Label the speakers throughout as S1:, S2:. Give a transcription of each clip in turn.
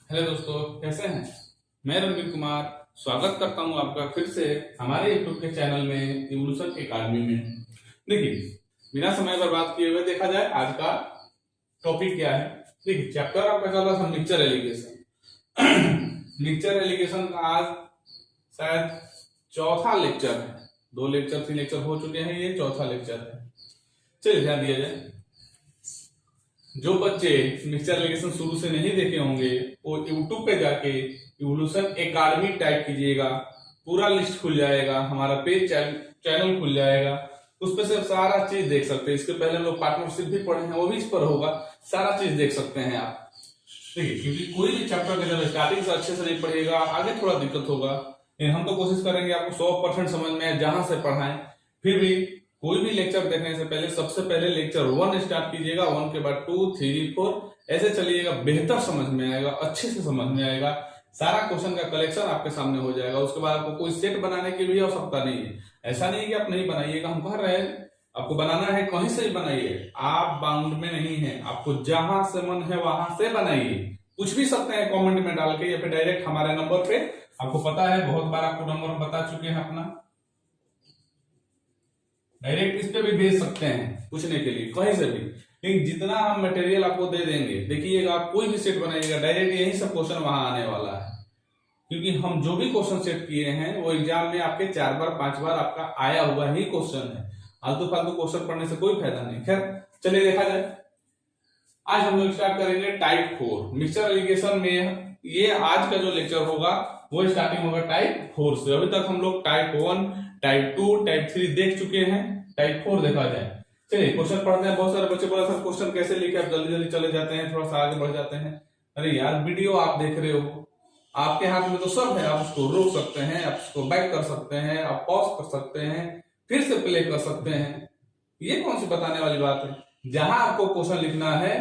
S1: Hello दोस्तों, कैसे हैं? मैं रणवीर कुमार स्वागत करता हूं आपका फिर से हमारे यूट्यूब के चैनल में इवोल्यूशन एकेडमी में। देखिए, बिना समय बर्बाद किए हुए देखा जाए आज का टॉपिक क्या है। देखिए, चैप्टर आपका चल रहा है मिक्सचर एलिगेशन। मिक्सचर एलिगेशन का आज शायद चौथा लेक्चर है। 3 लेक्चर हो चुके हैं, ये चौथा लेक्चर है। चलिए ध्यान दिया जाए। जो बच्चे मिक्सचर एलिगेशन शुरू से नहीं देखे होंगे वो यूट्यूब पे जाके इवोल्यूशन एकेडमी टाइप कीजिएगा, पूरा लिस्ट खुल जाएगा, हमारा पेज चैनल खुल जाएगा, उस पर से सारा चीज देख सकते हैं। इसके पहले हम लोग पार्टनरशिप भी पढ़े हैं, वो भी इस पर होगा, सारा चीज देख सकते हैं आप। देखिए, क्योंकि कोई भी चैप्टर के जब स्टार्टिंग से अच्छे से नहीं पढ़ेगा आगे थोड़ा दिक्कत होगा, लेकिन हम तो कोशिश करेंगे आपको 100% समझ में जहां से पढ़ाएं। फिर भी कोई भी लेक्चर देखने से पहले सबसे पहले लेक्चर 1 स्टार्ट कीजिएगा, 1 के बाद 2, 3, 4 ऐसे चलिएगा, बेहतर समझ में आएगा, अच्छे से समझ में आएगा, सारा क्वेश्चन का कलेक्शन आपके सामने हो जाएगा। उसके बाद आपको कोई सेट बनाने की भी आवश्यकता नहीं है। ऐसा नहीं कि आप नहीं बनाइएगा, हम कह रहे हैं आपको बनाना है कहीं से ही बनाइए, आप बाउंड में नहीं है, आपको जहां से मन है वहां से बनाइए। पूछ भी सकते हैं कमेंट में डाल के या फिर डायरेक्ट हमारे नंबर पे, आपको पता है बहुत बार आपको नंबर बता चुके हैं अपना, डायरेक्ट इस पे भी भेज सकते हैं पूछने के लिए कहीं से भी। लेकिन जितना हम मटेरियल आपको दे देंगे, देखिएगा आप कोई भी सेट बनाइएगा डायरेक्ट यही सब क्वेश्चन वहां आने वाला है। क्योंकि हम जो भी क्वेश्चन सेट किए हैं वो एग्जाम में आपके 4 बार 5 बार आपका आया हुआ ही क्वेश्चन है। आलतू फालतू क्वेश्चन पढ़ने से कोई फायदा नहीं। खैर चलिए देखा जाए, आज हम लोग स्टार्ट करेंगे टाइप 4 मिक्सचर एलिगेशन में। ये आज का जो लेक्चर होगा वो स्टार्टिंग होगा टाइप 4 से। अभी तक हम लोग टाइप 1, टाइप 2, टाइप 3 देख चुके हैं, टाइप 4 देखा जाए। चलिए क्वेश्चन पढ़ते हैं। बहुत सारे बच्चे बोला सर क्वेश्चन कैसे लिखे, आप जल्दी जल्दी चले जाते हैं, थोड़ा सा आगे बढ़ जाते हैं। अरे यार, वीडियो आप देख रहे हो, आपके हाथ में तो सब है, आप उसको रोक सकते हैं, आप उसको बैक कर सकते हैं, आप पॉज कर सकते हैं, फिर से प्ले कर सकते हैं। ये कौन सी बताने वाली बात है। जहां आपको क्वेश्चन लिखना है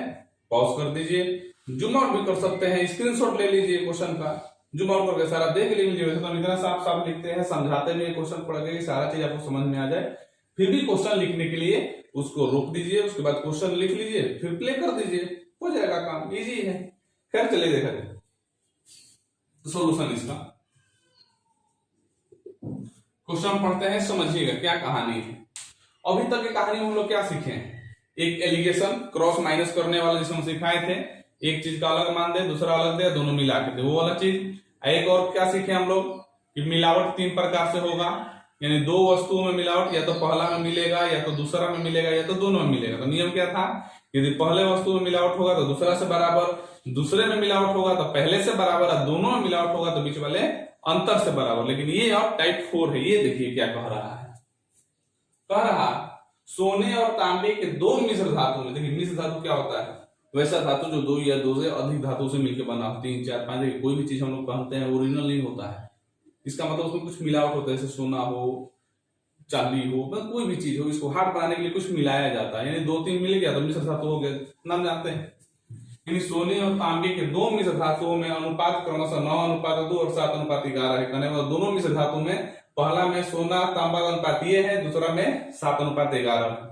S1: पॉज कर दीजिए, जूम आउट भी कर सकते हैं, स्क्रीनशॉट ले लीजिए क्वेश्चन का, जूम आउट करके सारा देख लीजिए। वैसे तो हम इतना साफ साफ लिखते हैं, समझाते हुए क्वेश्चन पढ़ के सारा चीज आपको समझ में आ जाए। फिर भी क्वेश्चन लिखने के लिए उसको रोक दीजिए, उसके बाद क्वेश्चन लिख लीजिए, फिर प्ले कर दीजिए, हो जाएगा काम, इजी है। खैर चलिए देखा जाए सोल्यूशन इसका। क्वेश्चन पढ़ते हैं, समझिएगा क्या कहानी है। अभी तक की कहानी हम लोग क्या सीखे हैं, एक एलिगेशन क्रॉस माइनस करने वाला जिसे हम सिखाए थे, एक चीज का अलग मान दे दूसरा अलग दे, दोनों मिला के दे, वो वाला चीज। एक और क्या सीखे हम लोग कि मिलावट 3 प्रकार से होगा, यानी 2 वस्तुओं में मिलावट, या तो पहला में मिलेगा, या तो दूसरा में मिलेगा, या तो दोनों में मिलेगा। तो नियम क्या था, यदि पहले वस्तु में मिलावट होगा तो दूसरा से बराबर, दूसरे में मिलावट होगा तो पहले से बराबर, और दोनों में मिलावट होगा तो बीच वाले अंतर से बराबर। लेकिन ये अब टाइप 4 है। ये देखिए क्या कह रहा है, कह रहा सोने और तांबे के 2 मिश्र धातु में, देखिए मिश्र धातु क्या होता है, वैसा धातु जो 2 या 2 से अधिक धातु से मिलकर बना, 3, 4, 5, देखिए कोई भी चीज हम लोग कहते हैं ओरिजिनल नहीं होता है, इसका मतलब उसमें कुछ मिलावट होता है, जैसे सोना हो, चांदी हो, मतलब कोई भी चीज हो, इसको हार्ड बनाने के लिए कुछ मिलाया जाता है, यानी 2-3 मिल गया तो मिश्र धातु हो गया, नाम जानते हैं। यानी सोने और तांबे के 2 मिश्र धातुओं में अनुपात क्रमशः 9:2 और 7:11 है। कहने वाला दोनों मिश्र धातु में पहला में सोना तांबा का अनुपात ये है, दूसरा में 7:11।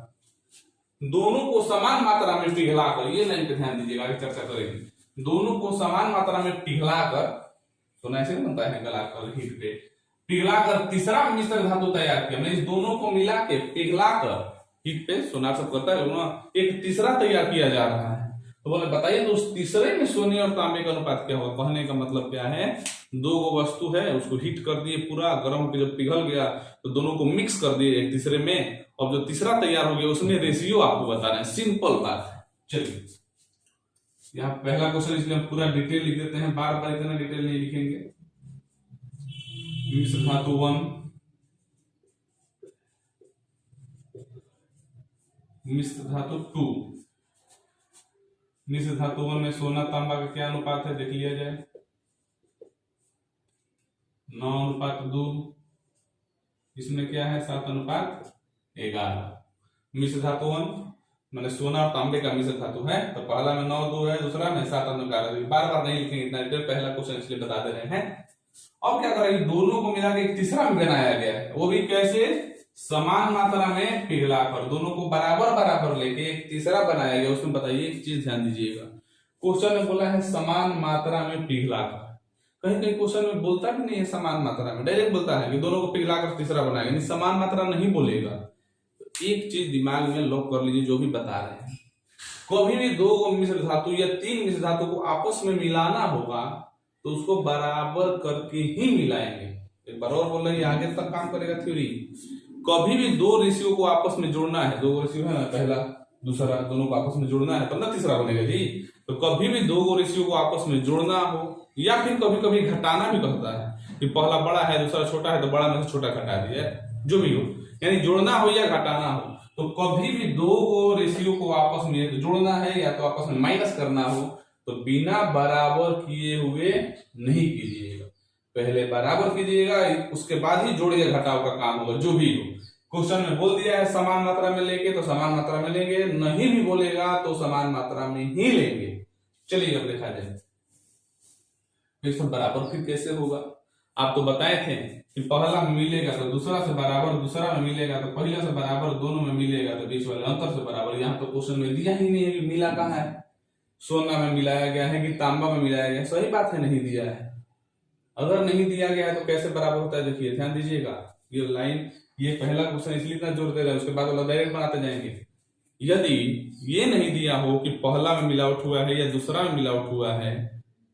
S1: दोनों को समान मात्रा में पिघलाकर, ये लाइन पे ध्यान दीजिएगा, आगे चर्चा करेंगे। दोनों को समान मात्रा में पिघलाकर, सोना ऐसे बनता है गलाकर, हीट पे पिघलाकर तीसरा मिश्र धातु तैयार किया। मैंने इस दोनों को मिला के पिघलाकर हीट पे, सोना सब करता है ना, एक तीसरा तैयार किया जा रहा है। तो बोले बताइए तो उस तीसरे में सोने और तांबे का अनुपात क्या होगा। कहने का मतलब क्या है, 2 वस्तु है, उसको हीट कर दिए, पूरा गर्म होकर जब पिघल गया तो दोनों को मिक्स कर दिए एक तीसरे में, और जो तीसरा तैयार हो गया उसमें रेशियो आपको बताना है। सिंपल बात है। चलिए यहाँ पहला क्वेश्चन, इसलिए हम पूरा डिटेल लिख देते हैं, बार बार इतना डिटेल नहीं लिखेंगे। मिश्र धातु 1, मिश्र धातु 2। मिश्र धातु 1 में सोना तांबा का क्या अनुपात है देख लिया जाए, 9:2। इसमें क्या है 7:11। मिश्र धातु 1 मैंने सोना और तांबे का मिश्र धातु है, तो पहला में 9:2 है, दूसरा में 7:11। बार बार नहीं लिखेंगे इतना डिटेल, पहला क्वेश्चन इसलिए बता दे रहे हैं। अब क्या करेंगे, दोनों को मिला के एक तीसरा में बनाया गया है, वो भी कैसे, समान मात्रा में पिघलाकर दोनों को बराबर बराबर लेके एक तीसरा बनाया गया। उसमें बताइए एक चीज ध्यान दीजिएगा, क्वेश्चन में बोला है समान मात्रा में पिघलाकर। कहीं कहीं क्वेश्चन में बोलता भी नहीं है समान मात्रा में, डायरेक्ट बोलता है कि दोनों को पिघलाकर तीसरा बनाएगा, नहीं समान मात्रा नहीं बोलेगा। तो एक चीज दिमाग में लॉक कर लीजिए, जो भी बता रहे हैं, कभी भी दो मिश्र धातु या तीन मिश्र धातु को आपस में मिलाना होगा तो उसको बराबर करके ही मिलाएंगे। एक बार और बोल रहे हैं, आगे तक काम करेगा थ्योरी। कभी भी दो रेशियो को आपस में जोड़ना है, दो रेशियो है ना, पहला दूसरा, दोनों को आपस में जोड़ना है तब ना तीसरा बनेगा जी। तो कभी भी दो रेशियो को आपस में जोड़ना हो या फिर कभी कभी घटाना भी कहता है कि पहला बड़ा है दूसरा छोटा है तो बड़ा में से छोटा घटा दिया, जो भी हो, यानी जोड़ना हो या घटाना हो। तो कभी भी दो रेशियो को आपस में जोड़ना है या तो आपस में माइनस करना हो तो बिना बराबर किए हुए नहीं कीजिएगा, पहले बराबर कीजिएगा, उसके बाद ही जोड़ या घटाव का काम होगा, जो भी हो। क्वेश्चन में बोल दिया है समान मात्रा में लेके तो समान मात्रा में लेंगे, नहीं भी बोलेगा तो समान मात्रा में ही लेंगे। चलिए अब देखा जाए बराबर फिर कैसे होगा। आप तो बताए थे कि पहला में मिलेगा तो दूसरा से बराबर, दूसरा में मिलेगा तो पहला से बराबर, दोनों में मिलेगा तो बीच वाले अंतर से बराबर। यहाँ तो क्वेश्चन में दिया ही नहीं है कि मिला कहाँ है, सोना में मिलाया गया है कि तांबा में मिलाया गया, सही बात है नहीं दिया है। अगर नहीं दिया गया है तो कैसे बराबर होता है, देखिए ध्यान दीजिएगा, ये लाइन, ये पहला क्वेश्चन इसलिए इतना जोर दे रहा है, उसके बाद वाला डायरेक्ट बनाते जाएंगे। यदि ये नहीं दिया हो कि पहला में मिलावट हुआ है या दूसरा में मिलावट हुआ है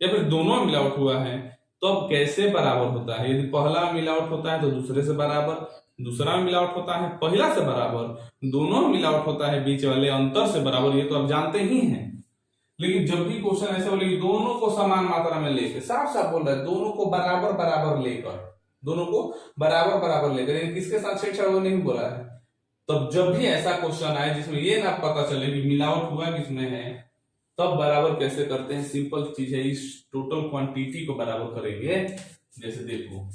S1: या फिर दोनों में मिलावट हुआ है तो अब कैसे बराबर होता है। यदि पहला में मिलावट होता है तो दूसरे से बराबर, दूसरा में मिलावट होता है पहला से बराबर, दोनों में मिलावट होता है बीच वाले अंतर से बराबर, ये तो आप जानते ही हैं। लेकिन जब भी क्वेश्चन ऐसे बोले दोनों को समान मात्रा में लेकर, साफ साफ बोल रहा है दोनों को बराबर बराबर लेकर, दोनों को बराबर बराबर लेकर, किसके साथ छेड़छाड़ वो नहीं बोला है। तब जब भी ऐसा क्वेश्चन आए जिसमें ये ना पता चले कि मिलावट हुआ किसमें है, तब बराबर कैसे करते हैं, सिंपल चीज है, इस टोटल क्वांटिटी को बराबर करेंगे। जैसे देखो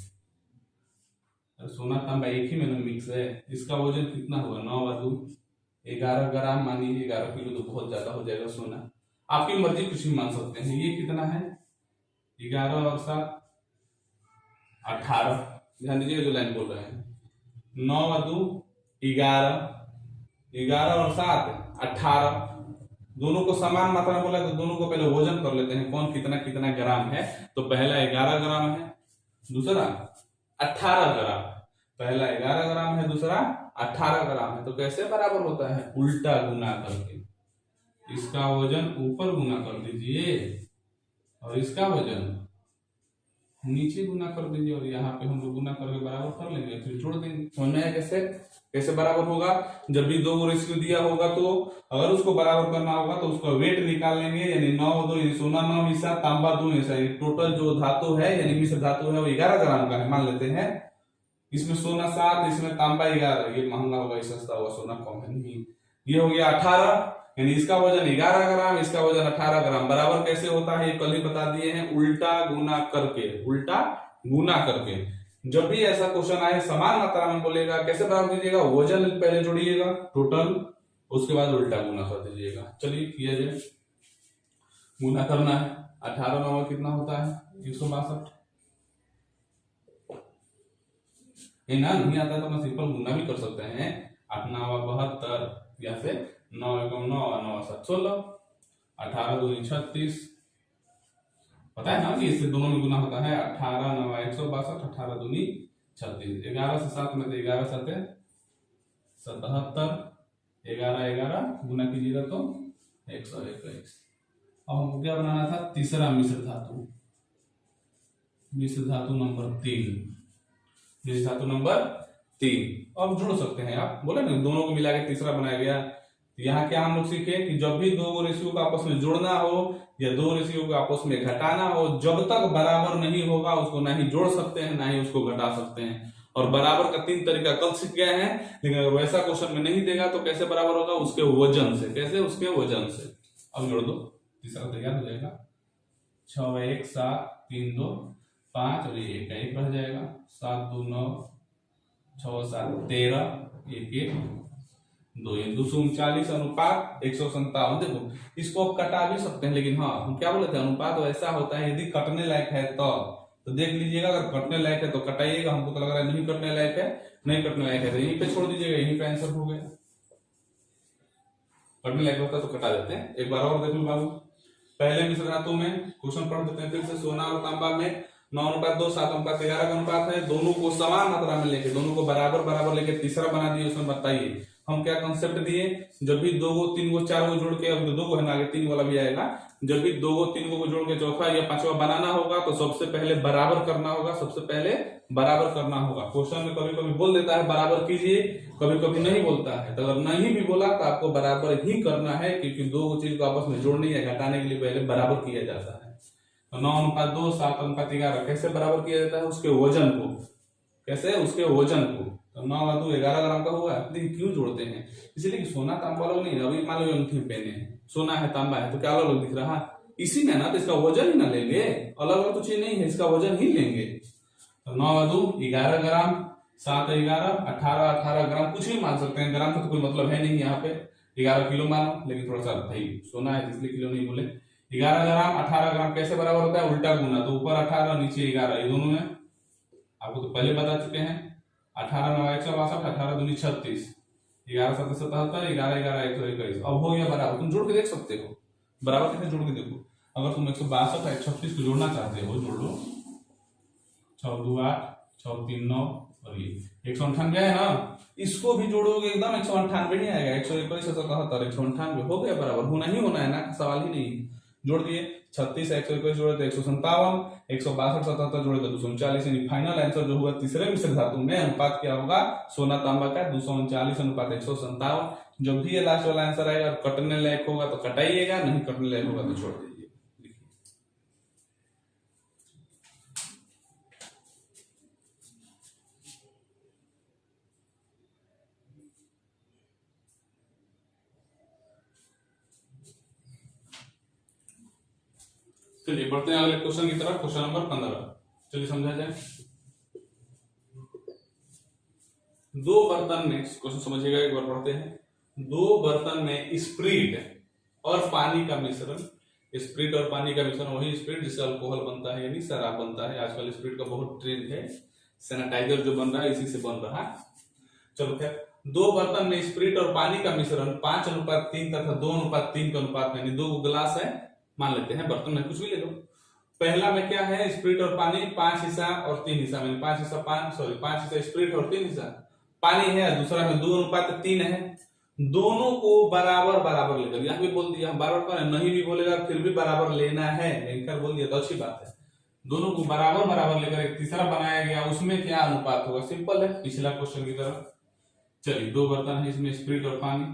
S1: सोना तांबा एक ही में मिक्स है, इसका वजन कितना होगा, 9 × 2 11 ग्राम, मानिए 11 किलो तो बहुत ज्यादा हो जाएगा सोना, आपकी मर्जी कुछ भी मान सकते हैं। ये कितना है 11 और 7 18, ध्यान दीजिए जो लाइन बोल रहे हैं, 9 × 2 11, 11 और 7 18, दोनों को समान मात्रा में बोला तो दोनों को पहले वजन कर लेते हैं, कौन कितना कितना ग्राम है। तो पहला 11 ग्राम है, दूसरा 18 ग्राम, पहला 11 ग्राम है, दूसरा 18 ग्राम है। तो कैसे बराबर होता है, उल्टा गुना करके, इसका वजन ऊपर गुना कर दीजिए और इसका वजन नीचे गुना कर दीजिए, और यहाँ पे हम लोग गुना करके बराबर कर लेंगे, फिर जोड़ देंगे। समझ में आया कैसे कैसे बराबर होगा। जब भी दो रेशियो दिया होगा तो अगर उसको बराबर करना होगा तो उसका वेट निकाल लेंगे, यानी 9 2, यानी सोना 9 हिस्सा, तांबा 2 हिस्सा, टोटल जो धातु है यानी मिश्र धातु है वो 11 ग्राम का है मान लेते हैं। इसमें सोना 7, इसमें तांबा 11, ये महंगा होगा, ये सस्ता होगा, सोना कम है नहीं। ये हो गया 18, यानी इसका वजन 11 ग्राम, इसका वजन 18 ग्राम। बराबर कैसे होता है ये कल ही बता दिए हैं, उल्टा गुना करके, उल्टा गुना करके। जब भी ऐसा क्वेश्चन आए समान मात्रा में बोलेगा, कैसे बराबर कीजिएगा, वजन पहले जोड़िएगा टोटल, उसके बाद उल्टा गुना कर दीजिएगा। चलिए किया जाए, गुना करना है, 18 9 कितना होता है 162। ये ना नहीं आता तो मैं सिंपल गुना भी कर सकते हैं, 8 9 72, यहाँ से 9 × 9 और 9 7 16, 18 2 36, पता है ना कि इससे दोनों में गुना होता है, 18 9 162, 18 2 36, 11 से 7 में तो 11 7 77, 11 11 गुना कीजिएगा तो 121। अब हमको क्या बनाना था, तीसरा मिश्र धातु, मिश्र धातु नंबर 3, मिश्र धातु नंबर 3। अब जोड़ सकते हैं आप, बोले ना दोनों को मिला के तीसरा बनाया गया। यहाँ क्या हम लोग सीखे कि जब भी दो रेशियो को आपस में जोड़ना हो या दो रेशियो को आपस में घटाना हो, जब तक बराबर नहीं होगा उसको ना ही जोड़ सकते हैं ना ही उसको घटा सकते हैं। और बराबर का 3 तरीका कल सीख गए हैं, लेकिन अगर वैसा क्वेश्चन में नहीं देगा तो कैसे बराबर होगा, उसके वजन से। कैसे, उसके वजन से। अब जोड़ दो, तीसरा तैयार हो जाएगा। 6 1 7 3 2 5 और ये 1 1 रह जाएगा, 7 2 9 6 7 13 1 1 2, 239 अनुपात 157। देखो इसको आप कटा भी सकते हैं, लेकिन हाँ हम क्या बोले थे, अनुपात वैसा होता है यदि कटने लायक है तो तो देख लीजिएगा, अगर कटने लायक है तो कटाइएगा, हमको तो लग रहा है नहीं कटने लायक है, नहीं कटने लायक है तो यहीं पे छोड़ दीजिएगा, यहीं पे आंसर हो गया। कटने लायक होता तो कटा देते हैं। एक बार और देख लो बाबू, पहले मिश्र धातु में क्वेश्चन पढ़ देते हैं फिर से। सोना और तांबा में 9:2, 7:11 का अनुपात है। दोनों को समान मात्रा में लेके, दोनों को बराबर बराबर लेके तीसरा बना दिए। उसमें बताइए हम क्या कंसेप्ट दिए, जब भी 2 गो 3 गो 4 गो जोड़ के, अब 2 गो है ना, आगे 3 वाला भी आएगा, जब भी 2 गो 3 गो को जोड़ के चौथा या पांचवा बनाना होगा तो सबसे पहले बराबर करना होगा, सबसे पहले बराबर करना होगा। क्वेश्चन में कभी कभी बोल देता है बराबर कीजिए, कभी कभी नहीं बोलता है, तो अगर नहीं भी बोला तो आपको बराबर ही करना है, क्योंकि 2 चीज को आपस में जोड़ने या घटाने के लिए पहले बराबर किया जाता है। तो 9:2, 7:11 कैसे बराबर किया जाता है, उसके वजन को, कैसे, उसके वजन को। तो 9 11 ग्राम का हुआ। देखिए क्यों जोड़ते हैं, इसलिए कि सोना तांबा लोग नहीं, अभी मान लो अंगूठी पहने हैं, सोना है तांबा है, तो क्या अलग अलग दिख रहा है, इसी में ना, तो इसका वजन ही ना लेंगे, अलग अलग तो चीज नहीं है, इसका वजन ही लेंगे। तो 9 11 ग्राम, 7 11 18 ग्राम, कुछ भी मान सकते हैं, ग्राम का तो कोई मतलब है नहीं यहाँ पे। 11 किलो मानो, लेकिन थोड़ा सा भाई सोना है इसलिए किलो नहीं बोले। 11 ग्राम 18 ग्राम कैसे बराबर होता है, उल्टा गुना, तो ऊपर 18 नीचे 11, ये दोनों में आपको तो पहले बता चुके हैं। 18 9 162, 18 दूनी 36, 11 7 77, 11 11 121। अब हो गया बराबर, तुम जोड़ के देख सकते हो, बराबर कैसे जोड़ के देखो। अगर तुम 162 और 136 को जोड़ना चाहते हो, जोड़ लो, 6 2 8, 6 3 9, और ये 198 है ना, इसको भी जोड़ोगे एकदम 198 नहीं आएगा, 121 77 198 हो गया बराबर, होना ही होना है ना, सवाल ही नहीं। जोड़ दिए, 36 121 जोड़े तो 157, 162 77 जोड़े तो 239, यानी फाइनल आंसर जो होगा तीसरे मिश्र धातु में अनुपात क्या होगा, सोना तांबा का 239:157। जब भी ये लास्ट वाला आंसर आएगा, कटने लायक होगा तो कटाइएगा, नहीं कटने लायक होगा तो छोड़ दीजिए। चलिए बढ़ते हैं अगले क्वेश्चन की तरफ, क्वेश्चन नंबर 15। चलिए समझा जाए। 2 बर्तन में, क्वेश्चन समझिएगा, एक बार पढ़ते हैं। 2 बर्तन में स्प्रिट और पानी का मिश्रण, स्प्रिट और पानी का मिश्रण, वही स्प्रिट जिससे अल्कोहल बनता है, यानी शराब बनता है। आजकल स्प्रिट का बहुत ट्रेंड है, सैनिटाइजर जो बन रहा है इसी से बन रहा है। चलो खैर, 2 बर्तन में स्प्रिट और पानी का मिश्रण 5:3 तथा 2:3 के अनुपात में, यानी 2 गिलास है मान लेते हैं, बर्तन में कुछ भी ले लो। पहला में क्या है, स्प्रिट और पानी 5 हिस्सा और 3 हिस्सा, मैंने 5 हिस्सा स्प्रिट और 3 हिस्सा पानी है। दूसरा में 2:3 है। दोनों को बराबर बराबर लेकर, यहाँ भी बोल दिया बराबर, नहीं भी बोलेगा फिर भी बराबर लेना है, लेकर बोल दिया तो अच्छी बात है। दोनों को बराबर बराबर लेकर एक तीसरा बनाया गया, उसमें क्या अनुपात होगा, सिंपल है, पिछला क्वेश्चन की तरह। चलिए 2 बर्तन है, इसमें स्प्रिट और पानी,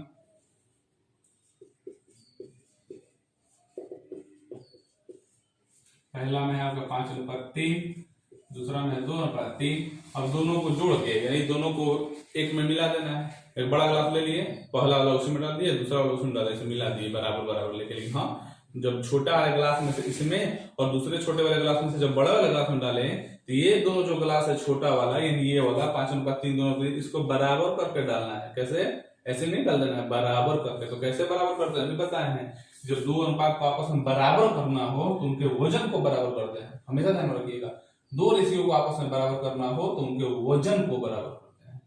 S1: पहला में है आपका 5:3, दूसरा में है 2:3। अब दोनों को जोड़ के, यानी दोनों को एक में मिला देना है। एक बड़ा गिलास ले लिए, पहला वाला उसमें डाल दिया, दूसरा वाला उसमें डाला, इसे मिला दिए बराबर बराबर लेके। लेकिन हाँ, जब छोटा वाले गिलास में से इसमें और दूसरे छोटे वाले गिलास में से जब बड़ा वाले गिलास में डाले, तो ये दोनों जो गिलास है छोटा वाला, यानी ये वाला 5:3 दोनों को, इसको बराबर करके डालना है। कैसे, ऐसे नहीं डाल देना है, बराबर करके। तो कैसे बराबर करते हैं अभी बताए हैं, जब 2 अनुपात को आपस में बराबर करना हो तो उनके वजन को बराबर करते हैं, हमेशा ध्यान रखिएगा। 2 रेशियो को आपस में बराबर करना हो तो उनके वजन को बराबर करते हैं।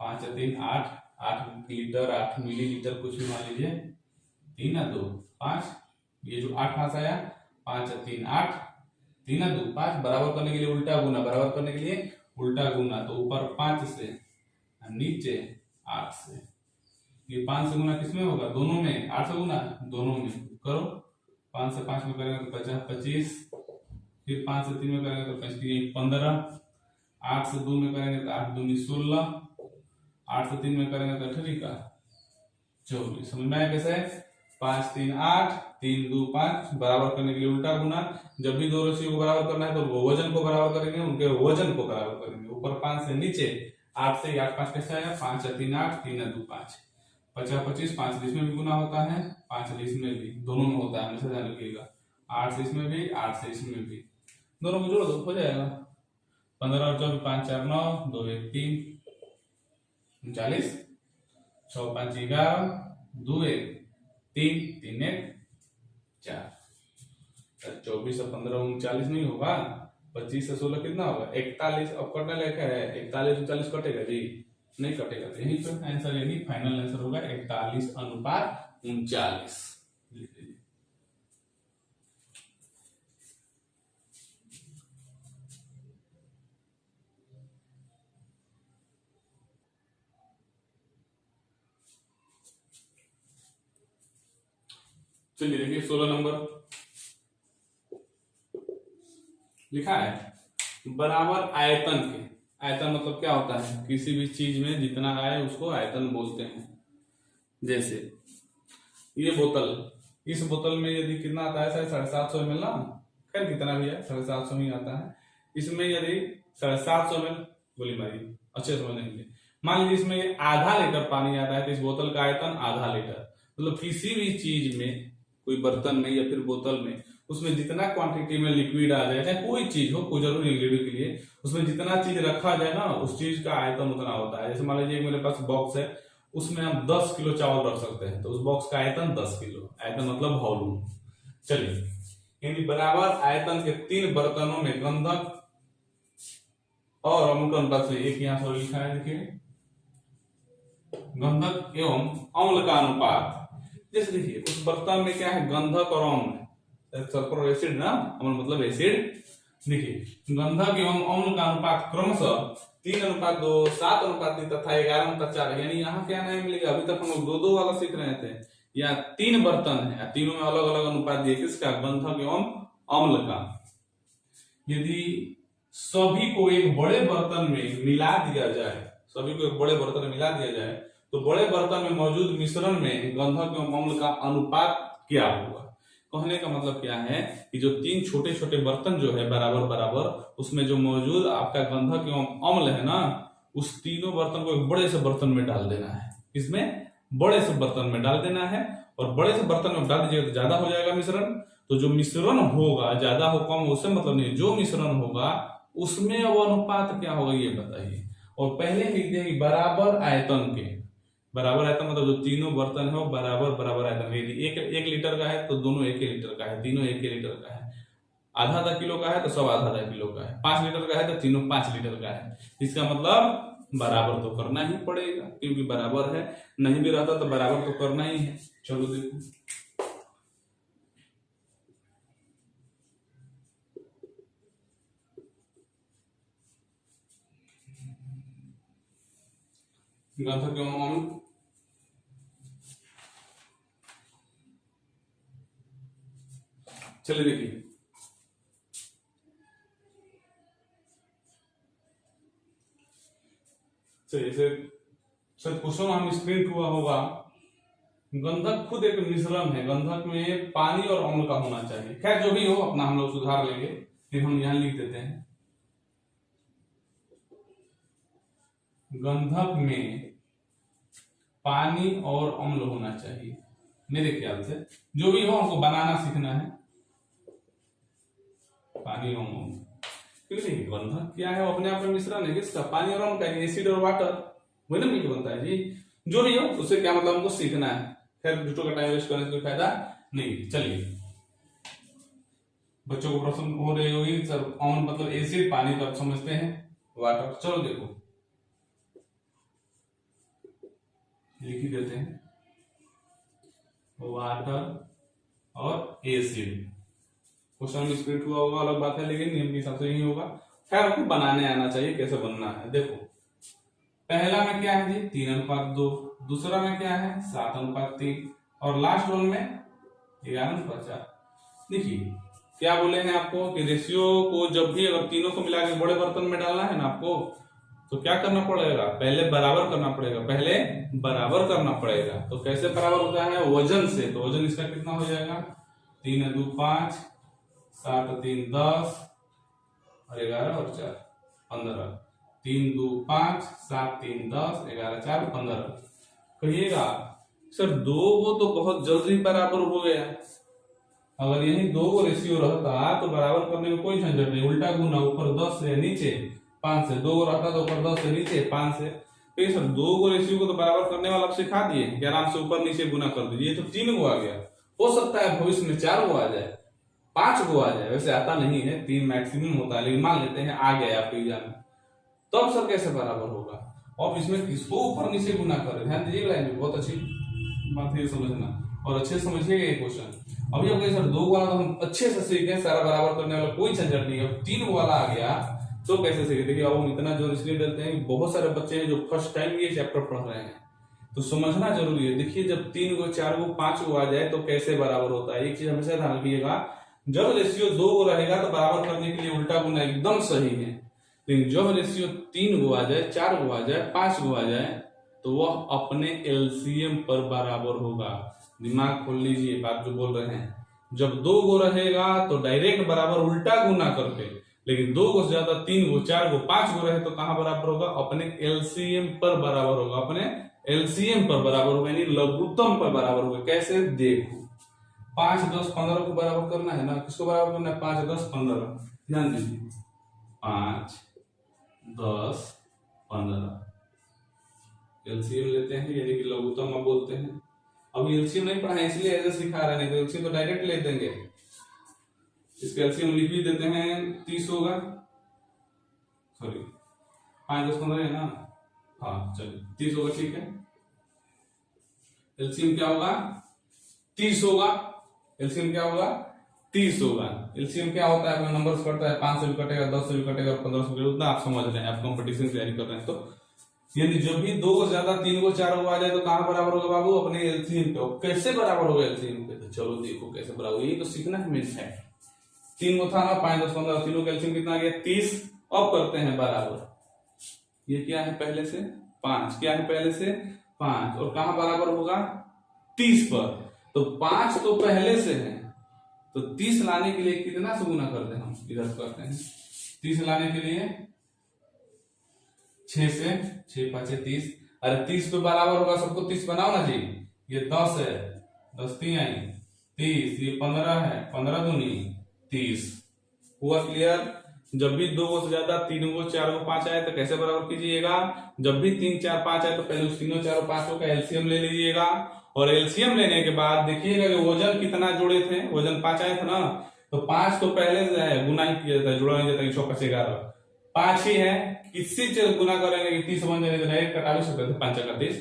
S1: 5 3 8, 8 लीटर 8 मिलीलीटर कुछ भी मान लीजिए, 3 2 5, ये जो 8 हाथ आया, 5 3 8, 3 2 5, बराबर करने के लिए उल्टा गुना, बराबर करने के लिए उल्टा गुना, तो ऊपर 5 से नीचे 8 से, ये 5 से गुना किसमें होगा, दोनों में, 8 से गुना दोनों में करो। 5 से 5 में करेंगे तो 50 25, फिर 5 से 3 में करेंगे तो 15, 8 से 2 में करेंगे तो 8 दूनी 16, 8 से 3 में करेंगे तो 8 का 24। समझ में आया कैसे, 5 3 8, 3 2 5, बराबर करने के लिए उल्टा गुना। जब भी 2 राशियों को बराबर करना है तो वो वजन को बराबर करेंगे, उनके वजन को बराबर करेंगे। ऊपर 5 से नीचे 8 से 8 5 कैसे आया, 5 3 8, 3 2 5, 50 25, 5 से इसमें भी गुना होता है, 5 से इसमें भी, दोनों में होता है, हमेशा ध्यान रखिएगा। 8 से इसमें भी, 8 से इसमें भी, दोनों को जोड़ दो हो जाएगा। 15 और 24 5 4 9, 2 1 3, 39, 6 5 11, 2 1 3, 3 1 4, 24 और 15 39 नहीं होगा, 25 से 16 कितना होगा 41। अब कटने लिखा है 41 39 कटेगा जी, नहीं कटेगा। तो यही तो आंसर, यानी फाइनल आंसर होगा 41:39। चलिए देखिए 16 नंबर लिखा है बराबर आयतन के। आयतन मतलब क्या होता है, किसी भी चीज में जितना आए उसको आयतन बोलते हैं। जैसे ये बोतल, इस बोतल में यदि कितना आता है, 750 ml ना, खैर कितना भी है 750 में ही आता है। इसमें यदि 750 ml, गोली मारी अच्छे समझ नहीं, मान लीजिए इसमें आधा लीटर पानी आता है, तो इस बोतल का आयतन आधा लीटर। मतलब किसी भी चीज में, कोई बर्तन में या फिर बोतल में, उसमें जितना क्वांटिटी में लिक्विड आ जाए, चाहे कोई चीज हो, कोई जरूरी लिक्विड के लिए, उसमें जितना चीज रखा जाए ना, उस चीज का आयतन उतना होता है। जैसे मान लीजिए मेरे पास बॉक्स है, उसमें हम 10 किलो चावल रख सकते हैं, तो उस बॉक्स का आयतन 10 किलो, आयतन मतलब वॉल्यूम। चलिए, यानी बराबर आयतन के 3 बर्तनों में गंधक और अम्ल का अनुपात से, एक यहाँ पर लिखा है देखिए, गंधक एवं अम्ल का अनुपात। जैसे देखिए उस बर्तन में क्या है, गंधक और अम्ल, सल्फर एसिड ना, अम्ल मतलब एसिड। देखिए गंधक एवं अम्ल का अनुपात क्रमशः 3:2, 7:3 तथा 11:4। यानी यहाँ क्या नहीं मिलेगा, अभी तक हम लोग 2-2 वाला सीख रहे थे। या 3 बर्तन है, तीनों में अलग अलग अनुपात दिए, किसका, गंधक एवं अम्ल का। यदि सभी को एक बड़े बर्तन में मिला दिया जाए, सभी को एक बड़े बर्तन में मिला दिया जाए, तो बड़े बर्तन में मौजूद मिश्रण में गंधक एवं अम्ल का अनुपात क्या होगा। कहने का मतलब क्या है कि जो 3 छोटे छोटे बर्तन जो है बराबर बराबर, उसमें जो मौजूद आपका गंधक एवं अम्ल है ना, उस तीनों बर्तन को एक बड़े से बर्तन में डाल देना है। इसमें बड़े से बर्तन में डाल देना है, और बड़े से बर्तन में डाल दीजिएगा तो ज्यादा हो जाएगा मिश्रण। तो जो मिश्रण होगा, ज्यादा हो कम उससे मतलब नहीं, जो मिश्रण होगा उसमें वो अनुपात क्या होगा ये बताइए। और पहले लिख देंगे बराबर आयतन के। बराबर आयतन मतलब जो तीनों बर्तन है वो बराबर बराबर आयतन, यदि एक लीटर का है तो दोनों 1 लीटर का है, तीनों 1 लीटर का है। आधा किलो का है तो सब आधा किलो का है। 5 लीटर का है तो तीनों 5 लीटर का है। इसका मतलब बराबर तो करना ही पड़ेगा, क्योंकि बराबर है, नहीं भी रहता तो बराबर तो करना ही है। चलो देखो, गंधक एवं अम्ल, चलिए देखिए चलिए सर क्वेश्चन हम स्क्रीन हुआ होगा। गंधक खुद एक मिश्रण है, गंधक में पानी और अम्ल का होना चाहिए। खैर जो भी हो अपना हम लोग सुधार लेंगे, फिर हम यहां लिख देते हैं गंधक में पानी और अम्ल होना चाहिए। मेरे ख्याल से जो भी हो हमको बनाना सीखना है, पानी और अम्ल। क्योंकि गंधक क्या है, वो अपने आप में मिश्रण है, किसका, पानी और अम्ल का, एसिड और वाटर, वही ना मिलकर बनता है जी। जो भी हो उससे क्या मतलब हमको सीखना है। खैर दूसरों का टाइम वेस्ट करने से कोई फायदा नहीं। चलिए बच्चों को प्रश्न हो रही होगी सर, अम्ल मतलब एसिड, पानी तो आप समझते हैं, वाटर। चलो देखो लिख ही देते हैं, वाटर और एसिड। क्वेश्चन में स्प्लिट हुआ होगा अलग बात है, लेकिन नियम के हिसाब से ही होगा। खैर आपको बनाने आना चाहिए, कैसे बनना है। देखो पहला में क्या है जी 3:2, दूसरा में क्या है 7:3, और लास्ट वन में 11:4। देखिए क्या बोले हैं आपको कि रेशियो को जब भी अगर तीनों को मिला के बड़े बर्तन में डालना है ना आपको, तो क्या करना पड़ेगा, पहले बराबर करना पड़ेगा, पहले बराबर करना पड़ेगा। तो कैसे बराबर होता है, वजन से। तो वजन इसका कितना हो जाएगा, 3×2 5, 7×3 10, और 11 और 4 15। 3×2 5, 7×3 10, 11×4 15। कहिएगा सर 2 वो तो बहुत जल्दी बराबर हो गया। अगर यही 2 को रेशियो रहता तो बराबर करने में कोई झंझट नहीं, उल्टा गुना, ऊपर 10 से नीचे 5 से, 2 रहता तो ऊपर 10 से नीचे 5 से। तो सर 2 को रेशियो को तो बराबर करने वाला आप सिखा दिए कि आराम से ऊपर नीचे गुना कर दीजिए, तो 3 को आ गया। हो सकता है भविष्य में 4 को आ जाए, 5 गो आ जाए, वैसे आता नहीं है, 3 मैक्सिमम होता है, लेकिन मान लेते हैं आ गया आपके एग्जाम में, तब सर कैसे बराबर होगा। अब इसमें किसको ऊपर नीचे गुना करें, ध्यान दीजिएगा, लाइन बहुत अच्छी बात है समझना, और अच्छे से समझिएगा ये क्वेश्चन। अभी हम सर 2 वाला तो हम अच्छे से सीखे, सारा बराबर करने वाला कोई झंझट नहीं है। 3 वाला आ गया तो कैसे सीखे, देखिए अब हम इतना जोर इसलिए डरते हैं, बहुत सारे बच्चे हैं जो फर्स्ट टाइम ये चैप्टर पढ़ रहे हैं, तो समझना जरूरी है। देखिए जब 3 गो 4 गो 5 गो आ जाए तो कैसे बराबर होता है, एक चीज हमेशा ध्यान रखिएगा, जब रेशियो 2 गो रहेगा तो बराबर करने के लिए उल्टा गुना एकदम सही है, लेकिन जब रेशियो 3 गो आ जाए, 4 गो आ जाए, 5 गो आ जाए, तो वह अपने एलसीएम पर बराबर होगा। दिमाग खोल लीजिए बात जो बोल रहे हैं, जब 2 गो रहेगा तो डायरेक्ट बराबर उल्टा गुना करके, लेकिन 2 गो से ज्यादा 3 गो 4 गो 5 गो रहे तो कहां बराबर होगा, अपने एलसीएम पर बराबर होगा, अपने एलसीएम पर बराबर होगा, यानी लघुत्तम पर बराबर होगा। कैसे, देखो 5 10 15 को बराबर करना है ना, किसको बराबर करना है, 5 10 15, ध्यान दीजिए 5 10 15 एलसीएम लेते हैं, यानी कि लघुत्तम आप बोलते हैं। अब एलसीएम नहीं पढ़ा है इसलिए ऐसे सिखा रहे, नहीं तो एलसीएम तो डायरेक्ट ले देंगे। इसका एलसीएम लिख भी देते हैं, 30 होगा, सॉरी 5 10 15 है ना, हाँ चलिए 30 होगा, ठीक है। एलसीएम क्या होगा, 30 होगा। एलसीएम क्या होगा, 30 होगा। एलसीएम क्या होता है, अपना नंबर कटता है, 5 से भी कटेगा, 10 से भी कटेगा, 15 से भी, उतना आप समझ रहे हैं, आप कंपटीशन की तैयारी कर रहे हैं। तो यदि जब भी 2 से ज्यादा 3 गो 4 गो आ जाए तो कहां बराबर होगा बाबू, अपने एलसीएम पे। कैसे बराबर होगा एलसीएम पे, तो चलो देखो कैसे बराबर, यही तो सीखना है मेन है। 3 गो था ना, 5 10 15, तीनों का एलसीएम कितना आ गया, 30। अब करते हैं बराबर, ये क्या है पहले से 5, क्या है पहले से 5, और कहां बराबर होगा, 30 पर। तो 5 तो पहले से है, तो 30 लाने के लिए कितना से गुना करते हैं, हम इधर करते हैं 30 लाने के लिए 6 से, 6 5 30, अरे 30 पे बराबर होगा, सबको 30 बनाओ ना जी, ये 10 है, 10 3 आई 30, ये 15 है, 15 दूनी 30, हुआ क्लियर। जब भी 2 गो से ज्यादा 3 गो 4 गो 5 आए तो कैसे बराबर कीजिएगा, जब भी 3 4 5 आए तो पहले उस तीनों 4 5 का एलसीएम ले लीजिएगा, और एलसीएम लेने के बाद देखिएगा कि वजन कितना जोड़े थे, वजन 5 आए थे ना, तो 5 तो पहले से है, गुना ही किया जाता है, जुड़ा नहीं जाता है, 6 5 11 5 ही है, किसी से गुना करेंगे कि 30 बन जाएगा, डायरेक्ट कटा भी सकते थे, 5 का 30,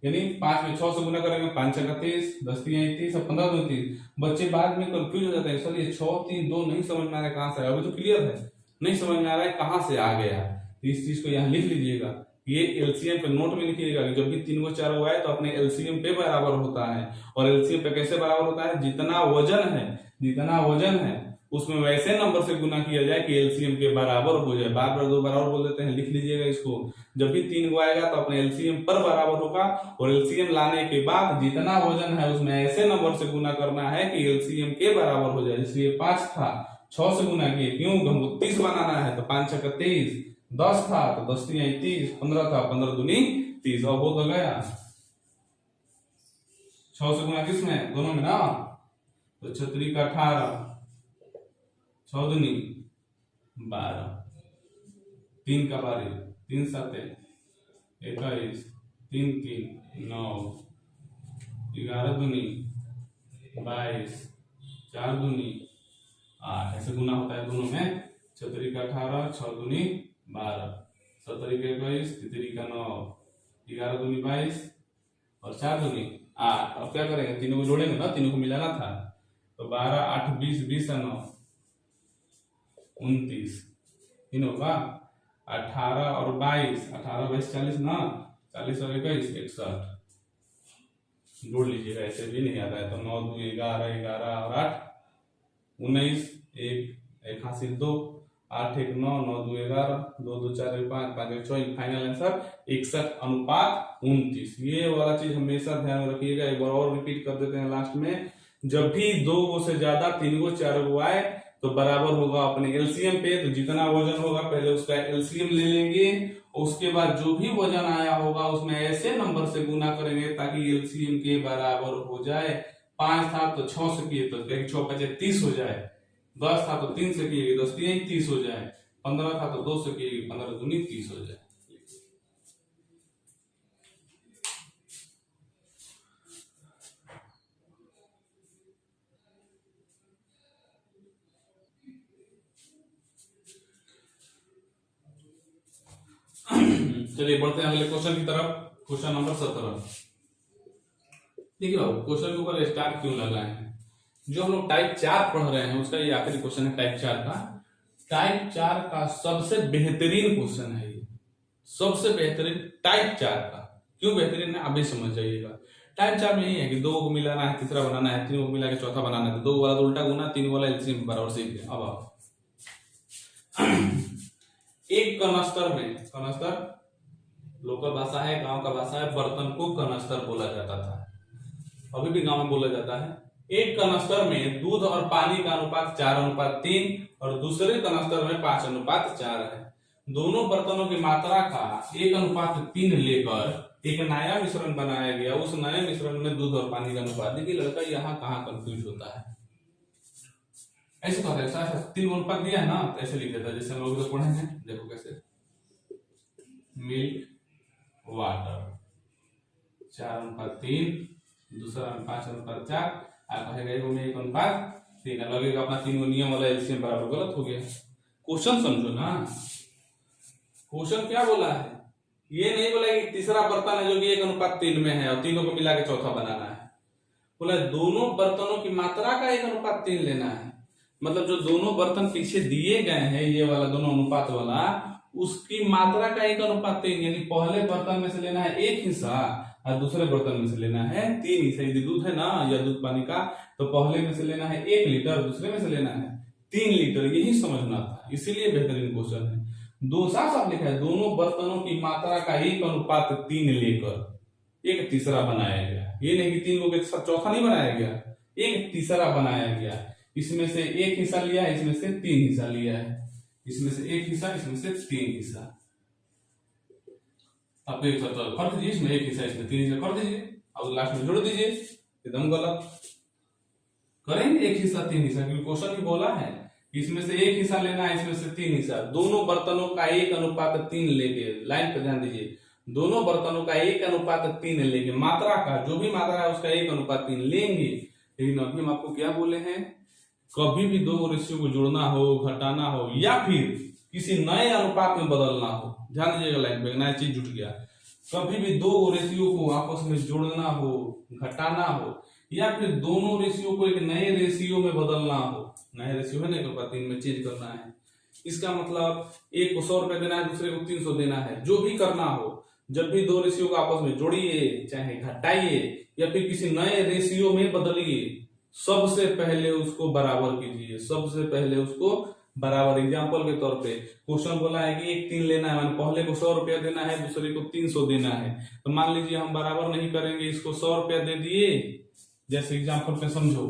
S1: यानी 5 में 6 से गुना करेंगे, 5 का 30, 10 3 30 और 15 2 30। बच्चे बाद में कंफ्यूज हो जाते हैं, सर ये 6 3 2 नहीं समझ में आ रहा है, कहां से, अभी तो क्लियर है, नहीं समझ में आ रहा है कहां से आ गया, इस चीज को यहाँ लिख लीजिएगा, ये एलसीएम पे नोट में लिखिएगा कि जब भी 3 गो 4 गो आए तो अपने एलसीएम पे बराबर होता है, और एलसीएम पे कैसे बराबर होता है, जितना वजन है उसमें वैसे नंबर से गुना किया जाए कि एलसीएम के बराबर हो जाए। बार बार 2 बराबर बोल देते हैं, लिख लीजिएगा इसको, जब भी 3 गो आएगा तो अपने एलसीएम पर बराबर होगा, और एलसीएम लाने के बाद जितना वजन है उसमें ऐसे नंबर से गुना करना है कि एलसीएम के बराबर हो जाए। इसलिए 5 था, 6 से गुना किए, क्यों, हमको 30 बनाना है, तो 5 6 30, 10 था तो 10 3 30, 15 था, 15 दूनी 30, और हो तो गया 6 से गुना किसमें, दोनों में ना, तो 6 का 18, 6 दूनी 12, 3 का 12, 3 7 21, 3 3 9, 11 दूनी 22, 4 दूनी 8, ऐसे गुना होता है दोनों में, 6 का 18, 6 दूनी 12, 7 का 21, 3 का 9, 11 दूनी 22 और 4 दूनी 8। अब क्या करेंगे, तीनों को जोड़ेंगे ना, तीनों को मिलाना था, तो 12 8 20, 20 और 9 29, तीनों का 18 और 22, 18 22 40 ना, 40 और 21 61, जोड़ लीजिएगा, ऐसे भी नहीं आता है, तो 9 2 11, 11 और 8 19, 1 हासिल 2, 8 1 9, 9 2 11, 2 2 4 1 5, 5 1 6, फाइनल आंसर 61:29। ये वाला चीज हमेशा ध्यान में रखिएगा। एक बार और रिपीट कर देते हैं लास्ट में, जब भी 2 गो से ज्यादा 3 गो 4 गो आए तो बराबर होगा अपने एलसीएम पे, तो जितना वजन होगा पहले उसका एलसीएम ले लेंगे, उसके बाद जो भी वजन आया होगा उसमें ऐसे नंबर से गुना करेंगे ताकि एलसीएम के बराबर हो जाए। 5 था तो 6 से किए तो 6 5 30 हो जाए, 10 था तो 3 से किए 10 3 30 हो जाए, 15 था तो 2 से किए 15 दूनी 30 हो जाए। चलिए बढ़ते हैं अगले क्वेश्चन की तरफ। Question number 17। देखिए बाबू, क्वेश्चन के ऊपर स्टार क्यों लगाए हैं? जो हम लोग टाइप 4 पढ़ रहे हैं उसका ये आखिरी क्वेश्चन है टाइप 4 का। टाइप 4 का सबसे बेहतरीन क्वेश्चन है ये, सबसे बेहतरीन टाइप 4 का। क्यों बेहतरीन है अभी समझ जाइएगा। टाइप 4 में यही है कि 2 को मिलाना है, तीसरा बनाना है, 3 को मिला के चौथा बनाना है, 2 वाला तो उल्टा गुना, 3 वाला एलसीएम बराबर सीख गए। अब आप एक कनस्तर में, कनस्तर लोकल भाषा है, गांव का भाषा है, बर्तन को कनस्तर बोला जाता था, अभी भी गांव में बोला जाता है। एक कनस्तर में दूध और पानी का अनुपात 4:3 और दूसरे कनस्तर में 5:4 है। दोनों बर्तनों की मात्रा का 1:3 लेकर एक नया मिश्रण बनाया गया। उस नए मिश्रण में दूध और पानी का अनुपात। देखिए लड़का यहाँ कहाँ कंफ्यूज होता है, ऐसे कहता है ऐसा 3 अनुपात दिया है ना, तो ऐसे लिख देता है जैसे हम लोग तो पढ़े हैं। देखो कैसे, मिल्क वाटर 4:3, दूसरा 5:4, आप कहेगा 1:3। लगेगा अपना 3 को नियम वाला एलसीएम बराबर, गलत हो गया। क्वेश्चन समझो ना, क्वेश्चन क्या बोला है, ये नहीं बोला कि तीसरा बर्तन है जो कि 1:3 में है और तीनों को मिला के चौथा बनाना है। बोला दोनों बर्तनों की मात्रा का 1:3 लेना है। मतलब जो दोनों बर्तन पीछे दिए गए हैं, ये वाला दोनों अनुपात वाला, उसकी मात्रा का 1:3, यानी पहले बर्तन में से लेना है 1 हिस्सा और दूसरे बर्तन में से लेना है 3 हिस्सा। यदि दूध है ना या दूध पानी का, तो पहले में से लेना है 1 लीटर, दूसरे में से लेना है 3 लीटर। यही समझना था, इसीलिए बेहतरीन क्वेश्चन है। दो साफ साफ लिखा है, दोनों बर्तनों की मात्रा का 1:3 लेकर एक तीसरा बनाया गया। ये नहीं कि 3 को एक साथ चौथा नहीं बनाया गया, एक तीसरा बनाया गया। इसमें से 1 हिस्सा लिया है, इसमें से 3 हिस्सा लिया है, इसमें से 1 हिस्सा, इसमें से 3 हिस्सा। अब एक साथ कर दीजिए, इसमें 1 हिस्सा, इसमें 3 हिस्सा कर दीजिए और लास्ट में जोड़ दीजिए। एकदम गलत करेंगे, 1 हिस्सा 3 हिस्सा, क्योंकि क्वेश्चन ही बोला है इसमें से 1 हिस्सा लेना है, इसमें से 3 हिस्सा। दोनों बर्तनों का 1:3 लेके, लाइन पे ध्यान दीजिए, दोनों बर्तनों का 1:3 लेके, मात्रा का जो भी मात्रा है उसका 1:3 लेंगे। लेकिन अभी हम आपको क्या बोले हैं, कभी भी 2 रेशियो को जोड़ना हो, घटाना हो या फिर किसी नए अनुपात में बदलना हो, ध्यान दीजिएगा लाइन पे, नया चीज जुट गया। कभी भी 2 रेशियो को आपस में जोड़ना हो, घटाना हो या फिर दोनों रेशियो को एक नए रेशियो में बदलना हो, नए रेशियो है ना 1:3 में चेंज करना है, इसका मतलब एक को 100 रुपए देना है, दूसरे को 300 देना है। जो भी करना हो, जब भी 2 रेशियो को आपस में जोड़िए, चाहे घटाइए या फिर किसी नए रेशियो में बदलिए, सबसे पहले उसको बराबर कीजिए, सबसे पहले उसको बराबर। एग्जाम्पल के तौर पे क्वेश्चन बोला है कि 1:3 लेना है, मान पहले को 100 रुपया देना है, दूसरे को 300 देना है। तो मान लीजिए हम बराबर नहीं करेंगे, इसको 100 रुपया दे दिए, जैसे एग्जाम्पल पे समझो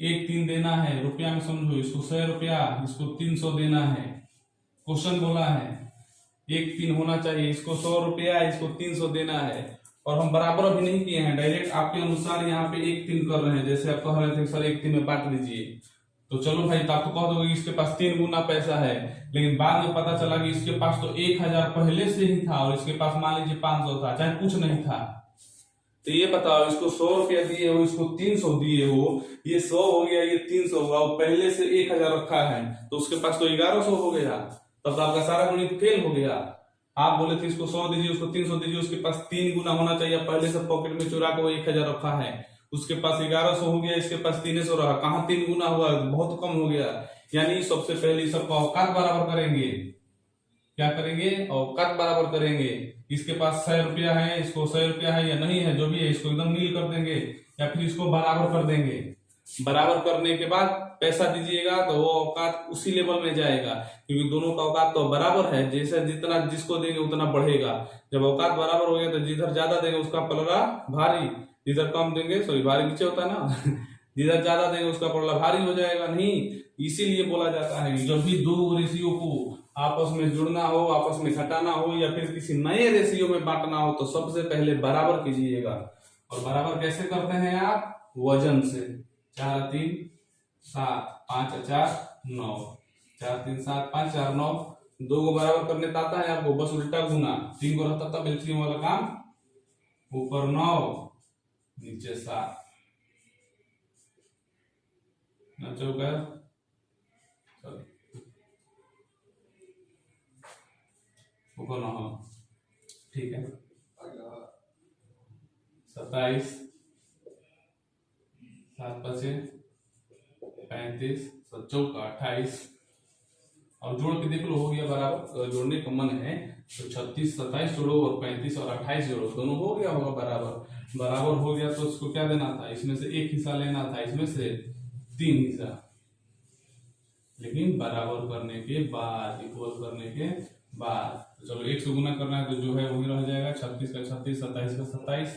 S1: 1:3 देना है रुपया में, समझो इसको 100 रुपया, इसको 300 देना है। क्वेश्चन बोला है 1:3 होना चाहिए, इसको 100 रुपया, इसको 300 देना है। और हम बराबर अभी नहीं किए हैं, डायरेक्ट आपके अनुसार यहाँ पे 1:3 कर रहे हैं। जैसे आप कह रहे थे सर 1:3 में बांट दीजिए, तो चलो भाई, तो आप तो कह दोगे इसके पास 3 गुना पैसा है, लेकिन बाद में पता चला कि इसके पास तो 1000 पहले से ही था और इसके पास मान लीजिए 500 था, चाहे कुछ नहीं था। तो ये बताओ, इसको 100 रुपया दिए हो, इसको 300 दिए हो, ये 100 हो गया, ये 300 हुआ, और पहले से 1000 रखा है, तो उसके पास तो 1100 हो गया। तब तो आपका सारा गणित फेल हो गया। आप बोले थे इसको 100 दीजिए, उसको 300 दीजिए, उसके पास 3 गुना होना चाहिए, पहले से पॉकेट में चुरा के वो 1000 रखा है, उसके पास 1100 हो गया, इसके पास 300 रहा, कहाँ 3 गुना हुआ, बहुत कम हो गया। यानी सबसे पहले सबका औकात बराबर करेंगे। क्या करेंगे, औकात बराबर करेंगे। इसके पास 100 रुपया है, इसको 100 रुपया है या नहीं है, जो भी है, इसको एकदम नील कर देंगे या फिर इसको बराबर कर देंगे। बराबर करने के बाद पैसा दीजिएगा तो वो औकात उसी लेवल में जाएगा, क्योंकि दोनों का औकात तो बराबर है। जैसे जितना जिसको देंगे उतना बढ़ेगा। जब औकात बराबर हो गया तो जिधर ज्यादा देंगे उसका पलड़ा भारी, जिधर कम देंगे, सॉरी भारी नीचे होता है ना जिधर ज्यादा देंगे उसका पलड़ा भारी हो जाएगा। नहीं, इसीलिए बोला जाता है कि जब भी 2 रेशियो को आपस में जुड़ना हो, आपस में घटाना हो या फिर किसी नए रेशियो में बांटना हो, तो सबसे पहले बराबर कीजिएगा। और बराबर कैसे करते हैं आप, वजन से। 4 3 7 5 4 9, 4 3 7 5 4 9। 2 को बराबर करने तो आता है आपको, बस उल्टा गुना। 3 को रहता तब एलसीएम वाला काम, ऊपर 9 नीचे 7, चौका वो ना हो, ठीक है। 27 7 बचे 35 चौका 28। अब जोड़ के देख लो, हो गया बराबर। जोड़ने का मन है तो 36 27 जोड़ो और 35 और 28 जोड़ो, दोनों हो गया होगा बराबर। बराबर हो गया तो उसको क्या देना था, इसमें से एक हिस्सा लेना था, इसमें से 3 हिस्सा, लेकिन बराबर करने के बाद, इक्वल करने के बाद। तो चलो 1 से गुना करना है तो जो है वही रह जाएगा, 36 का 36, 27 का 27।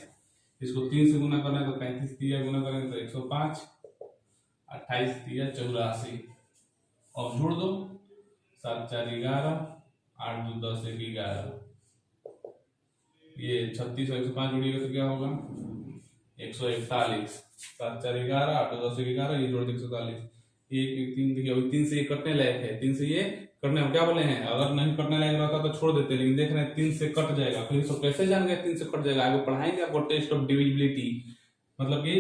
S1: इसको 3 से गुना करना है तो 35 दिया, गुना करेंगे तो 105, 28 दिया 84। अब जोड़ दो, 7 4 11, 8 2 10 1 11। ये 36 और 105 जोड़िएगा तो क्या होगा 141। 7 4 11, 8 2 10 1 11, ये जोड़ दे 141। 1 1 3 देखिए, अभी 3 से ये कटने लायक है, 3 से ये कटने, हम क्या बोले हैं, अगर नहीं कटने लायक रहता तो छोड़ देते, लेकिन देख रहे हैं 3 से कट जाएगा। फिर इसको कैसे जान गए 3 से कट जाएगा, आगे पढ़ाएंगे आपको टेस्ट ऑफ डिविजिबिलिटी, मतलब कि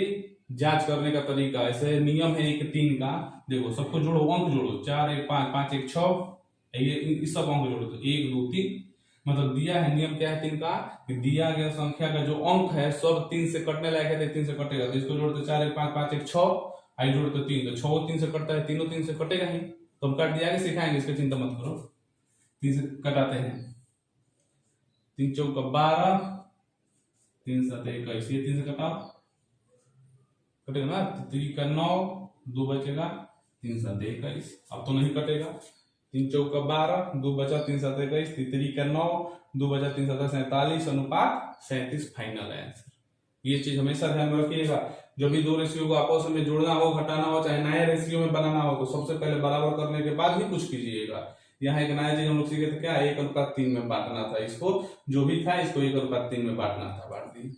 S1: जांच करने का तरीका। ऐसे नियम है 1 3 का, देखो सबको जोड़ो, अंक जोड़ो, 4 1 5 5 1 6, ये इस सब अंक जोड़ो तो 1 2 3, मतलब दिया है नियम क्या है 3 का, कि दिया गया संख्या का जो अंक है सब 3 से कटने लायक है, 3 से कटेगा तो इसको जोड़ते 4 1 5 5 1 6, आई जोड़े तो 3, तो 6 3 से कटता है, तीनों 3 से कटेगा ही, तो हम काट दिया कि सिखाएंगे, इसकी चिंता मत करो। 3 से कटाते हैं, 3 चौका 12, 3 7 21, ये 3 से कटाओ, कटेगा ना, 3 का 9, 2 बचेगा, 3 7 21। अब तो नहीं कटेगा, 3 चौका 12, 2 बचा, 3 7 21, 3 का 9, 2 बचा, 3 7 47, अनुपात 37 फाइनल आंसर। ये चीज हमेशा ध्यान में रखिएगा, जब भी दो रेशियो को आपस में जोड़ना हो, घटाना हो, चाहे नए रेशियो में बनाना हो, तो सबसे पहले बराबर करने के बाद ही कुछ कीजिएगा। यहाँ एक नया चीज हम लोग सीखे थे, क्या 1:3 में बांटना था, इसको जो भी था इसको 1:3 में बांटना था, बांट दी।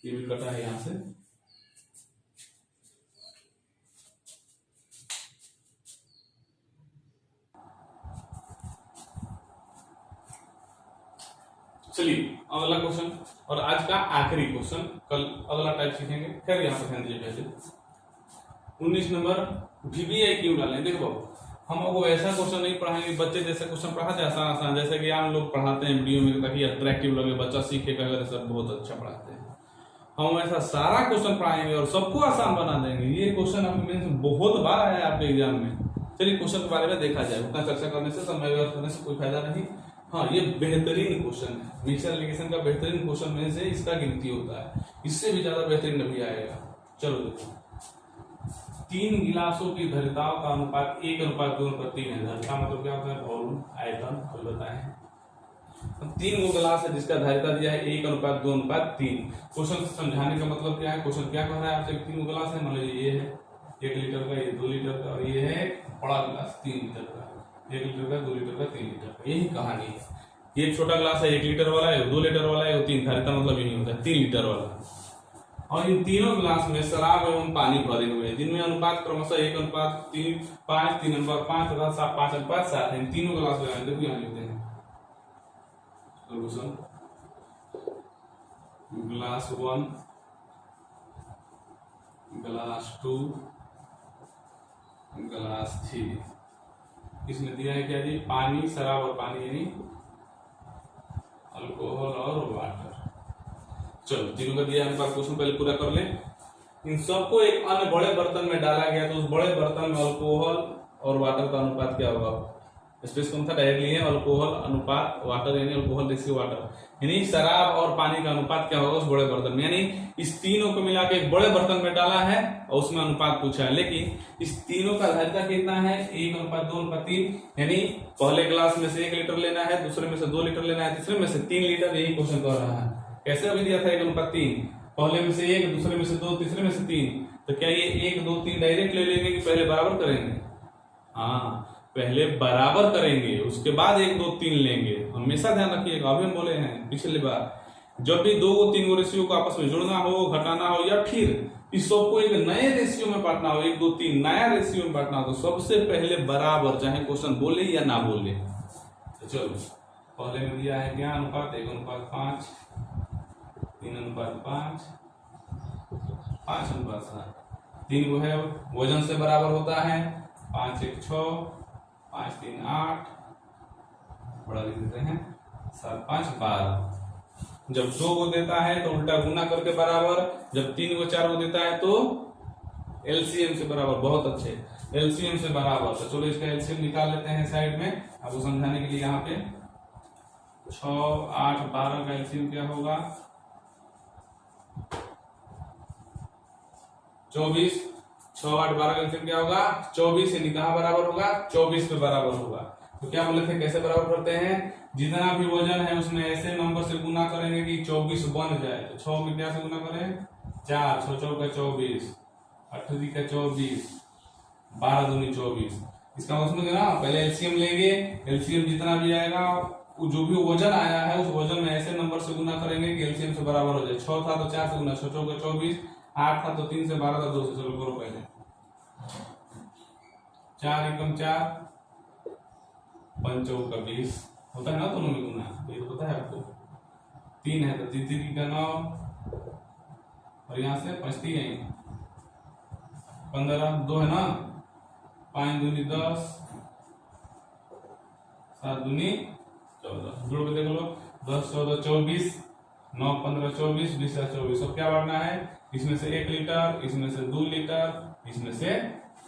S1: ये भी कटा है यहां से, चलिए अगला क्वेश्चन, और आज का आखिरी क्वेश्चन, कल अगला टाइप सीखेंगे। खैर यहाँ पर ध्यान दीजिए, पहले 19 नंबर VBI क्यों डालें। देखो हम आपको ऐसा क्वेश्चन नहीं पढ़ाएंगे, बच्चे जैसे क्वेश्चन पढ़ाते हैं आसान आसान, जैसे कि आम लोग पढ़ाते हैं वीडियो में, ताकि अट्रैक्टिव लगे, बच्चा सीखेगा, अगर सर बहुत अच्छा पढ़ाते हैं। हम ऐसा सारा क्वेश्चन पढ़ाएंगे और सबको आसान बना देंगे। ये क्वेश्चन आपके बहुत बार आया है आपके एग्जाम में। चलिए क्वेश्चन के बारे में देखा जाए, उतना चर्चा करने से, समय व्यर्थ करने से कोई फायदा नहीं। हाँ, ये बेहतरीन क्वेश्चन है, मिक्सर एलिगेशन का बेहतरीन क्वेश्चन में से इसका गिनती होता है, इससे भी ज्यादा बेहतरीन अभी आएगा। चलो देखो, 3 गिलासों की धारिताओं का अनुपात 1:2:3 है। धारिता मतलब क्या होता है, वॉल्यूम, आयतन, कोई बताए। 3 गो गिलास है जिसका धारिता दिया है 1:2:3। क्वेश्चन समझाने का मतलब क्या है, क्वेश्चन क्या कह रहा है आपसे, 3 गो गिलास है, मान लीजिए ये है 1 लीटर का, ये 2 लीटर का, और ये है बड़ा गिलास 3 लीटर का, 1 लीटर का, 2 लीटर का, 3 लीटर का, यही कहानी है। ये छोटा गिलास है 1 लीटर वाला है, 2 लीटर वाला है, 3, धारिता मतलब यही होता है 3 लीटर वाला। और इन तीनों गिलास में शराब एवं पानी भरे हुए हैं, जिनमें अनुपात क्रमशः 1:3 5 3:5 तथा 5:7 है। इन तीनों गिलास लगाएंगे, देखो यहाँ लिखते हैं सोल्यूशन। Glass 1, glass 2, glass 3। इसमें दिया है क्या जी, पानी, शराब और पानी, यानी अल्कोहल और वाटर। चलो तीनों का दिया है, हमारे क्वेश्चन पहले पूरा कर लें। इन सबको एक अन्य बड़े बर्तन में डाला गया, तो उस बड़े बर्तन में अल्कोहल और वाटर का अनुपात क्या होगा। स्पेस कौन था, डायरेक्टली है अल्कोहल अनुपात वाटर, यानी अल्कोहल रेशियो वाटर, यानी शराब और पानी का अनुपात क्या होगा उस बड़े बर्तन में। यानी इस तीनों को मिला के एक बड़े बर्तन में डाला है और उसमें अनुपात पूछा है, लेकिन इस तीनों का धारिता कितना है 1:2:3, यानी पहले गिलास में से 1 लीटर लेना है, दूसरे में से 2 लीटर लेना है, तीसरे में से 3 लीटर, यही क्वेश्चन कर रहा है। कैसे अभी दिया था 1:3, पहले में से 1, दूसरे में से 2, तीसरे में से 3, तो क्या ये 1 2 3 डायरेक्ट ले लेंगे कि पहले बराबर करेंगे। हाँ, पहले बराबर करेंगे, उसके बाद 1 2 3 लेंगे। हमेशा ध्यान रखिएगा, अभी हम बोले हैं पिछली बार, जब भी 2 को 3 रेशियो को आपस में जोड़ना हो, घटाना हो, या फिर इस सबको एक नए रेशियो में बांटना हो, 1 2 3 नया रेशियो में बांटना हो, तो सबसे पहले बराबर, चाहे क्वेश्चन बोले या ना बोले। तो चलो पहले में दिया है क्या अनुपात 1:5, 3:5, 5:7, 3 वो है वजन से बराबर होता है, 5 1 6, 5 3 8, बड़ा लिख देते हैं 7 5 12। जब 2 को देता है तो उल्टा गुना करके बराबर, जब 3 को 4 को देता है तो एलसीएम से बराबर। बहुत अच्छे, एलसीएम से बराबर। तो चलो इसका एलसीएम निकाल लेते हैं साइड में, आपको समझाने के लिए। यहाँ पे 6 8 12 का एलसीएम क्या होगा? 24। 6 8 12 का एलसीएम क्या होगा? 24। यानी कहाँ बराबर होगा? 24 पे बराबर होगा। तो क्या बोले थे, कैसे बराबर करते हैं? जितना भी वजन है उसमें ऐसे नंबर से गुना करेंगे कि 24 बन जाए। तो 6 में क्या से गुना करें? 4, 6 4 का 24, 8 का 24, 12 दूनी 24। इसका मतलब ना, पहले एलसीएम लेंगे, एलसीएम जितना भी आएगा, जो भी वजन आया है उस वजन में ऐसे नंबर से गुना करेंगे कि एलसीएम से बराबर हो जाए। 6 था तो 4 से गुना, 6 4 का 24, 8 था तो 3 से, 12 था 2 से। चलो करो पहले। 4 एकम 4, 5 चौक का 20 होता है ना दोनों में गुना, ये तो पता है आपको। 3 है तो 3 3 का 9, और यहाँ से 5 3 15, 2 है ना, 5 दूनी 10, 7 दूनी 14। जोड़ के देख लो, 10 14 24, 9 15 24, 20 24। अब क्या बढ़ना है? इसमें से 1 लीटर, इसमें से 2 लीटर, इसमें से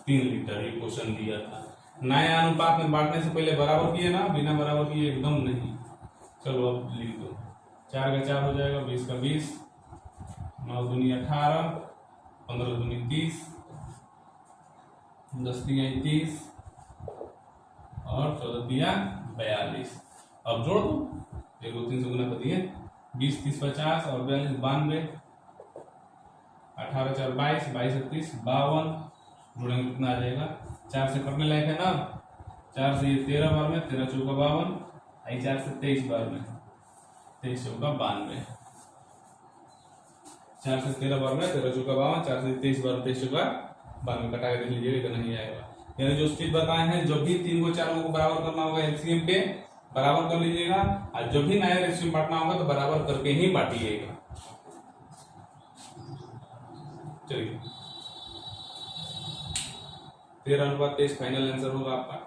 S1: 3 लीटर। ये क्वेश्चन दिया था। नए अनुपात में बांटने से पहले बराबर किए ना, बिना बराबर किए एकदम नहीं। चलो अब लिख दो। 4 का 4 हो जाएगा, 20 का 20, 9 दूनी 18, 15 दूनी 30, 10 दिया 30, और 14 दिया 42। अब जोड़ दो, 1 2 3 से गुना कर दिए। 20 30 50 और 42 92, 18 4 22, 22 31 52। जोड़ेंगे कितना आ जाएगा? 4 से कटने लायक है ना, 4 से ये 13 बार में, 13 चौका 52, 4 से 23 बार में, 23 चौका 92। 4 से 13 बार में, 13 चौका 52, 4 से 23 बार, 23 चौका 92। कटा के देख लीजिएगा, इतना नहीं आएगा। यानी जो चीज बताए हैं, जब भी 3 को 4 को बराबर करना होगा एलसीएम पे बराबर कर लीजिएगा, और जब भी नया रेशियो बांटना होगा तो बराबर करके ही बांटिएगा। चलिए, 13:23 फाइनल आंसर होगा आपका।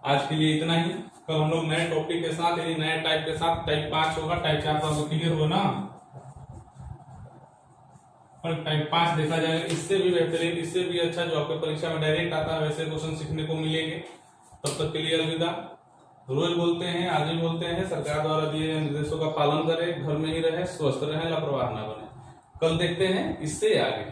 S1: आज के लिए इतना ही। कल हम लोग नए टॉपिक के साथ, यानी नए टाइप के साथ, टाइप 5 होगा। टाइप 4 तो आपको क्लियर हुआ ना, पर टाइप 5 देखा जाएगा। इससे भी बेहतरीन, इससे भी अच्छा, जो आपके परीक्षा में डायरेक्ट आता है, वैसे क्वेश्चन सीखने को मिलेंगे। तब तक के लिए अलविदा। रोज बोलते हैं, आज भी बोलते हैं, सरकार द्वारा दिए गए निर्देशों का पालन करें, घर में ही रहे, स्वस्थ रहे, लापरवाह ना बने। कल देखते हैं इससे आगे।